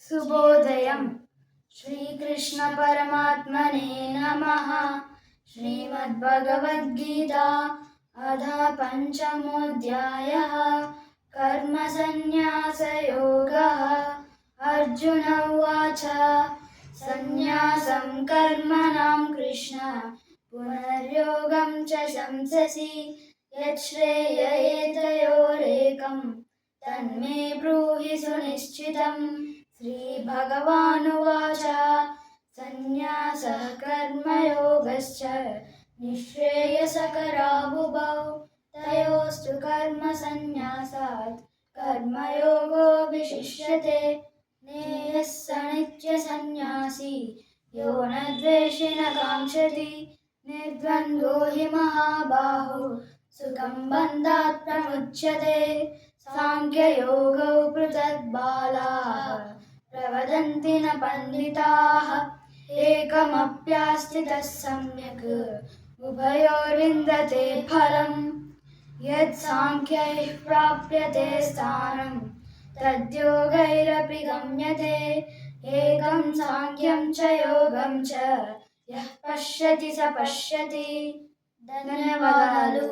శుభోదయం. శ్రీకృష్ణ పరమాత్మనే నమః. శ్రీమద్భగవద్గీత అథ పంచమోऽధ్యాయः. కర్మ సన్యాసయోగः. అర్జున ఉవాచ సన్యాసం కర్మణాం కృష్ణ పునర్యోగం చ శంససి యచ్ఛ్రేయయేతయోరేకం తన్మే బ్రూహి సునిశ్చితం. శ్రీభగవానువాచ సన్యాసః కర్మయోగశ్చ నిశ్రేయసకరావుభౌ తయోస్తు కర్మ సన్యాసాత్ కర్మయోగో విశిష్యతే. నేయః స నిత్య సన్యాసి యో న ద్వేషి న కాంక్షతి నిర్ద్వంద్వో హి మహాబాహో సుఖం బంధాత్ ప్రముచ్యతే. సాంఖ్యయోగౌ పృథక్ బాలాః ప్రవదంతి న పండితాః ఏకమప్యాస్థితః సమ్యక్ ఉభయోర్విందతే ఫలం. యత్ సాంఖ్యైః ప్రాప్యతే స్థానం తద్యోగైరపి గమ్యతే. ఏకం సాంఖ్యం చ యోగం చ యః పశ్యతి స పశ్యతి. ధన్యవాదాలు.